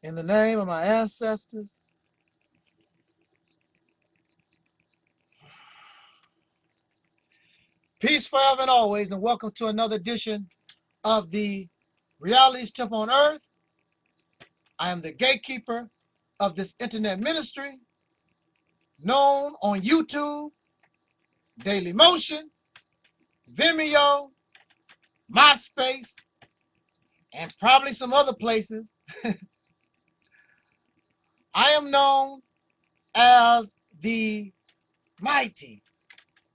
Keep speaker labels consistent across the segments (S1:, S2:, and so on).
S1: In the name of my ancestors, peace forever and always, and welcome to another edition of the Reality's Tip on Earth. I am the gatekeeper of this internet ministry, known on YouTube, Dailymotion, Vimeo, MySpace, and probably some other places. I am known as the mighty,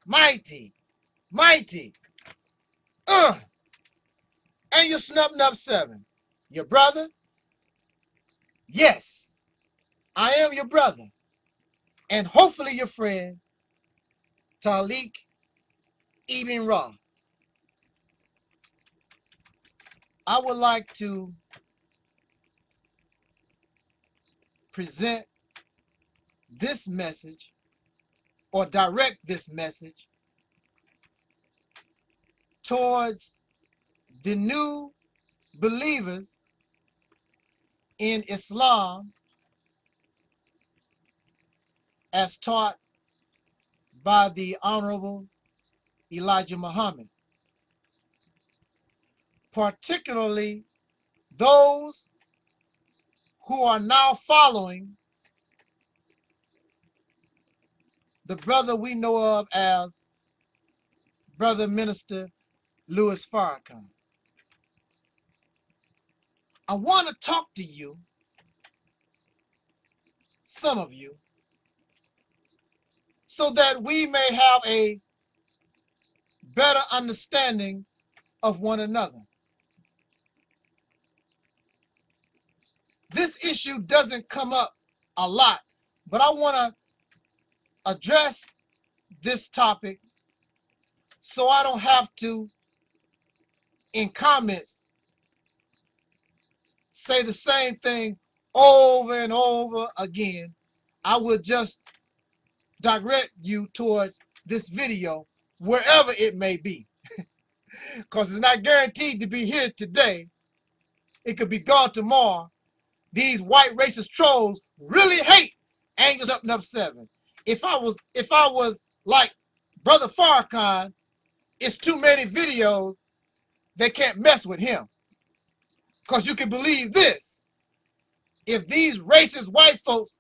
S1: and your Snub 7, your brother. Yes, I am your brother, and hopefully your friend, Taalik Ibn'rad. I would like to present this message, or direct this message, towards the new believers in Islam as taught by the Honorable Elijah Muhammad, particularly those who are now following the brother we know of as Brother Minister Louis Farrakhan. I want to talk to you, some of you, so that we may have a better understanding of one another. This issue doesn't come up a lot, but I want to address this topic so I don't have to, in comments, say the same thing over and over again. I will just direct you towards this video, wherever it may be, because it's not guaranteed to be here today. It could be gone tomorrow. These white racist trolls really hate Angels Up 7. If I was like Brother Farrakhan, it's too many videos. They can't mess with him. Because you can believe this. If these racist white folks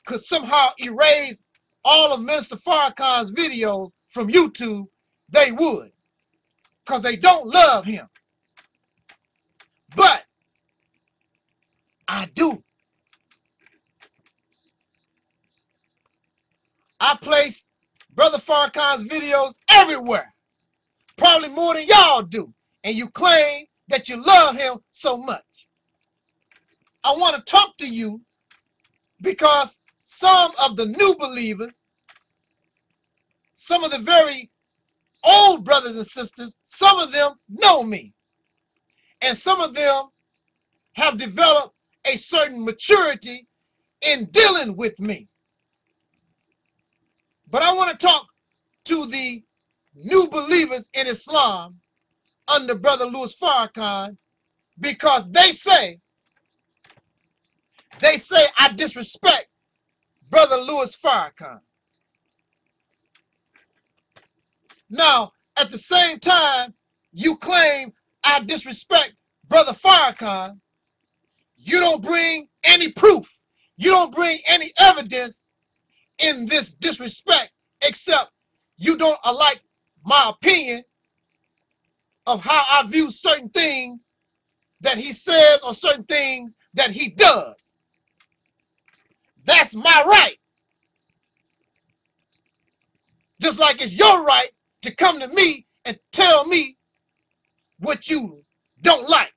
S1: could somehow erase all of Minister Farrakhan's videos from YouTube, they would. Because they don't love him. But I do. I place Brother Farrakhan's videos everywhere. Probably more than y'all do. And you claim that you love him so much. I want to talk to you because some of the new believers, some of the very old brothers and sisters, some of them know me. And some of them have developed a certain maturity in dealing with me. But I want to talk to the new believers in Islam under Brother Louis Farrakhan, because they say I disrespect Brother Louis Farrakhan. Now, at the same time, you claim I disrespect Brother Farrakhan. You don't bring any proof. You don't bring any evidence in this disrespect, except you don't like my opinion of how I view certain things that he says or certain things that he does. That's my right. Just like it's your right to come to me and tell me what you don't like.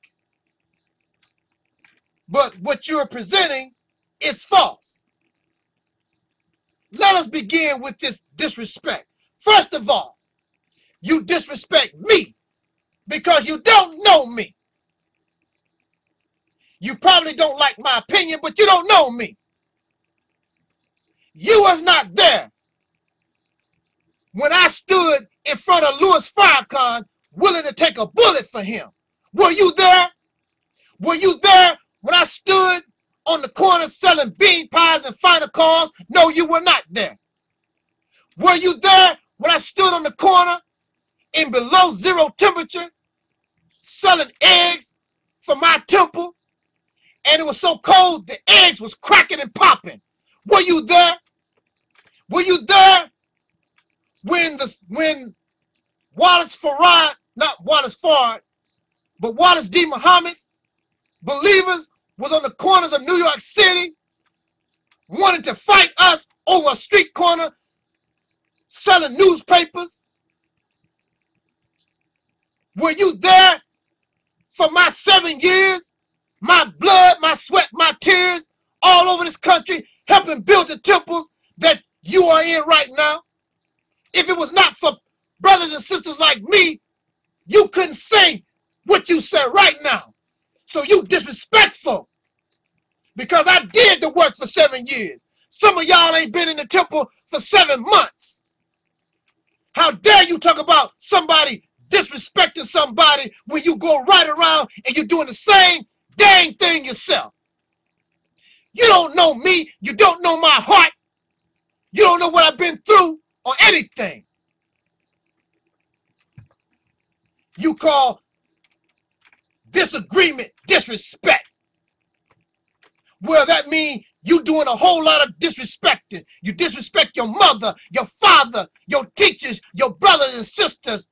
S1: But what you're presenting is false. Let us begin with this disrespect. First of all, you disrespect me because you don't know me. You probably don't like my opinion, but you don't know me. You was not there when I stood in front of Louis Farrakhan willing to take a bullet for him. Were you there? Were you there when I stood on the corner selling bean pies and final calls? No, you were not there. Were you there when I stood on the corner in below zero temperature selling eggs for my temple? And it was so cold, the eggs was cracking and popping. Were you there? Were you there when Wallace Farrakhan, not Wallace Fard, but Wallace D. Muhammad's believers was on the corners of New York City wanting to fight us over a street corner selling newspapers? Were you there for my 7 years? My blood, my sweat, my tears all over this country helping build the temples that you are in right now? If it was not for brothers and sisters like me, you couldn't say what you said right now. So you disrespectful because I did the work for 7 years. Some of y'all ain't been in the temple for 7 months. How dare you talk about somebody disrespecting somebody when you go right around and you're doing the same dang thing yourself? You don't know me. You don't know my heart. You don't know what I've been through or anything. You call disagreement disrespect. Well, that means you doing a whole lot of disrespecting. You disrespect your mother, your father, your teachers, your brothers and sisters,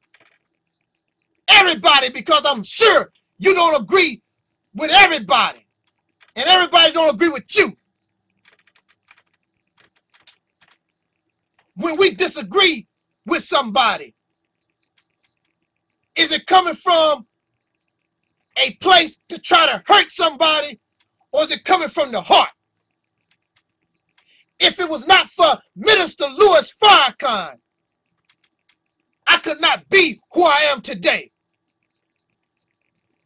S1: everybody, because I'm sure you don't agree with everybody, and everybody don't agree with you. When we disagree with somebody, is it coming from a place to try to hurt somebody, or is it coming from the heart? If it was not for Minister Louis Farrakhan, I could not be who I am today.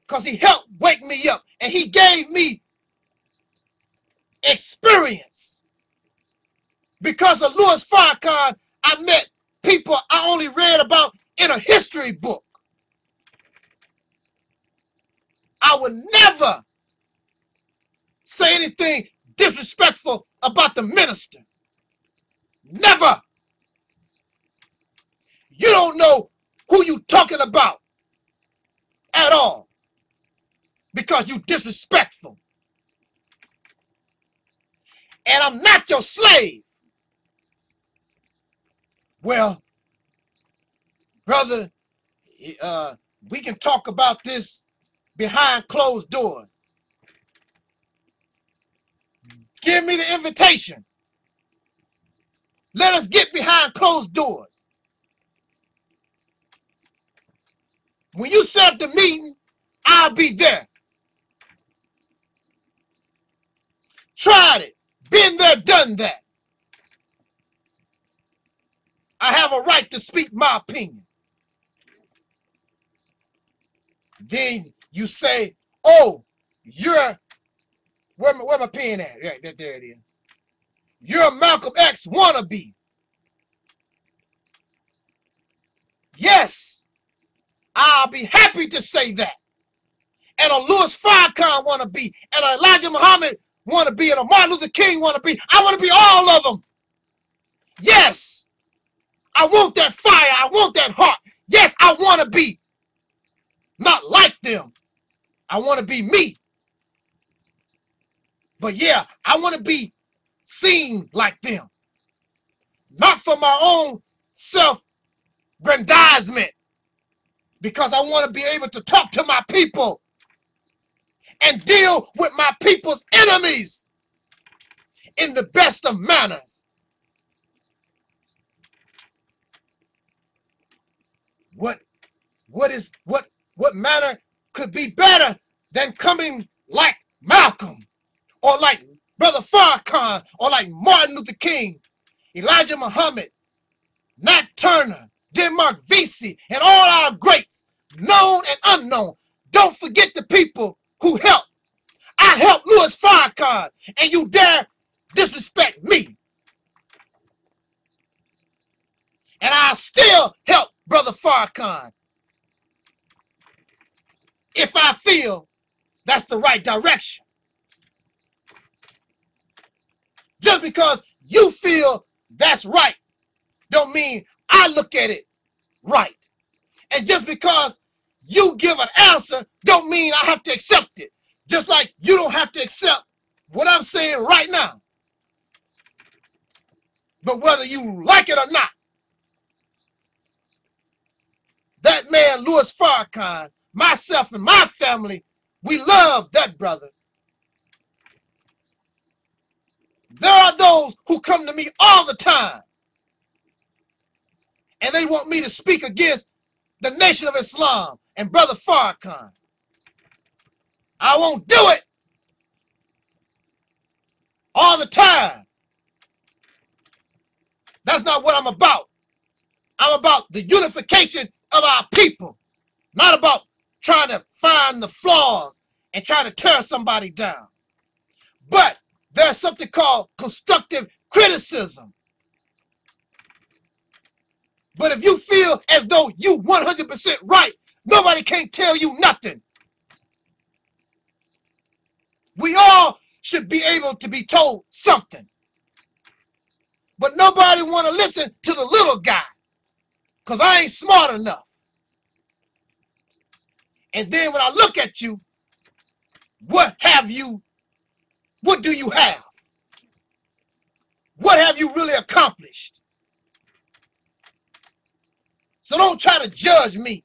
S1: Because he helped wake me up and he gave me experience. Because of Louis Farrakhan, I met people I only read about in a history book. I would never say anything disrespectful about the minister. Never. You don't know who you talking about at all because you disrespectful. And I'm not your slave. Well, brother, we can talk about this behind closed doors. Give me the invitation. Let us get behind closed doors. When you set up the meeting, I'll be there. Tried it. Been there, done that. I have a right to speak my opinion. Then you say, oh, you're, where my pen at? Right, there it is. You're a Malcolm X wannabe. Yes, I'll be happy to say that. And a Louis Farrakhan wannabe, and a Elijah Muhammad wannabe, and a Martin Luther King wannabe. I want to be all of them. Yes, I want that fire. I want that heart. Yes, I want to be not like them. I want to be me. But yeah, I want to be seen like them. Not for my own self-grandizement. Because I want to be able to talk to my people and deal with my people's enemies in the best of manners. What manner could be better than coming like Malcolm, or like Brother Farrakhan, or like Martin Luther King, Elijah Muhammad, Nat Turner, Denmark Vesey, and all our greats, known and unknown. Don't forget the people who helped. I helped Louis Farrakhan, and you dare disrespect me. And I'll still help Brother Farrakhan if I feel that's the right direction. just because you feel that's right, don't mean I look at it right. And just because you give an answer, don't mean I have to accept it. Just like you don't have to accept what I'm saying right now. But whether you like it or not, that man, Louis Farrakhan, myself and my family, we love that brother. There are those who come to me all the time and they want me to speak against the Nation of Islam and Brother Farrakhan. I won't do it all the time. That's not what I'm about. I'm about the unification of our people, not about trying to find the flaws and trying to tear somebody down. But there's something called constructive criticism. But if you feel as though you 100% right, nobody can't tell you nothing. We all should be able to be told something. But nobody want to listen to the little guy because I ain't smart enough. And then when I look at you, what do you have? What have you really accomplished? So don't try to judge me.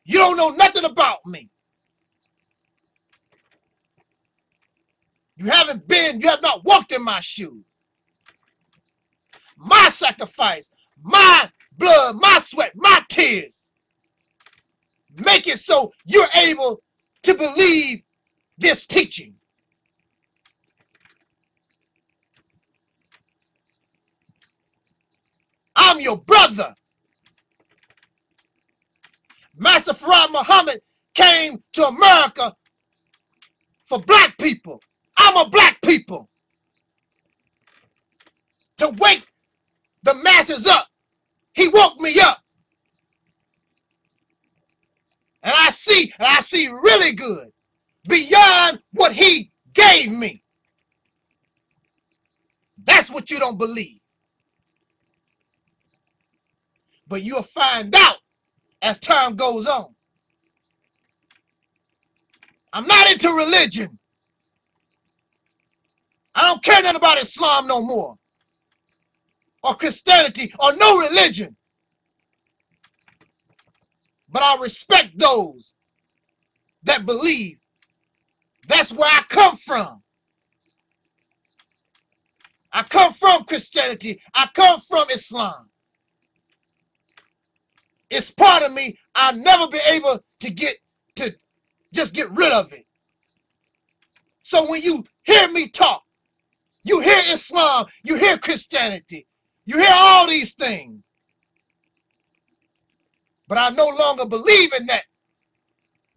S1: You don't know nothing about me. You have not walked in my shoes. My sacrifice, my blood, my sweat, my tears. Make it so you're able to believe this teaching. I'm your brother. Master Farad Muhammad came to America for black people. I'm a black people. To wake the masses up. He woke me up. And I see really good beyond what he gave me. That's what you don't believe. But you'll find out as time goes on. I'm not into religion. I don't care nothing about Islam no more. Or Christianity or no religion. But I respect those that believe. That's where I come from. I come from Christianity. I come from Islam. It's part of me. I'll never be able to just get rid of it. So when you hear me talk, you hear Islam, you hear Christianity, you hear all these things. But I no longer believe in that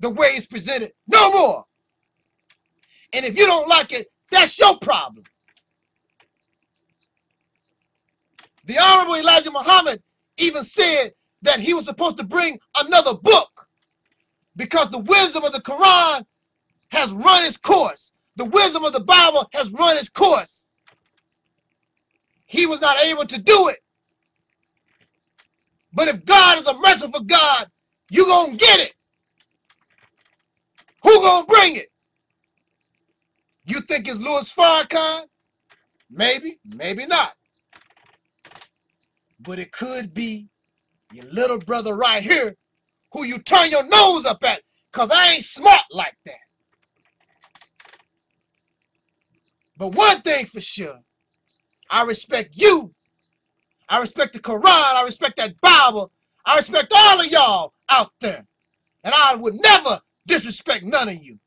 S1: the way it's presented. No more. And if you don't like it, that's your problem. The Honorable Elijah Muhammad even said that he was supposed to bring another book because the wisdom of the Quran has run its course. The wisdom of the Bible has run its course. He was not able to do it. But if God is a merciful God, you're going to get it. Who going to bring it? You think it's Louis Farrakhan? Maybe, maybe not. But it could be your little brother right here who you turn your nose up at because I ain't smart like that. But one thing for sure, I respect you. I respect the Quran. I respect that Bible. I respect all of y'all out there. And I would never disrespect none of you.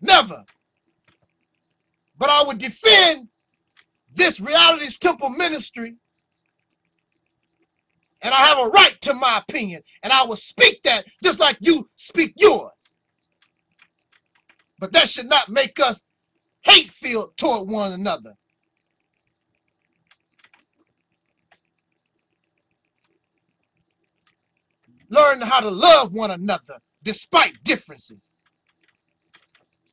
S1: Never. But I would defend this Reality's Temple ministry. And I have a right to my opinion. And I will speak that just like you speak yours. But that should not make us hate-filled toward one another. Learn how to love one another despite differences.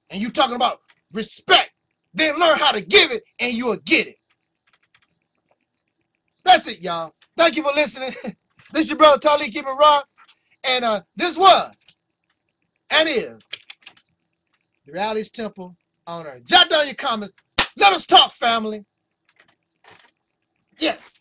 S1: And you talking about respect. then learn how to give it, and you'll get it. That's it, y'all. Thank you for listening. This is your brother Taalik Ibn'rad, and this was and is the Realist Temple on Earth. Jot down your comments. Let us talk, family. Yes.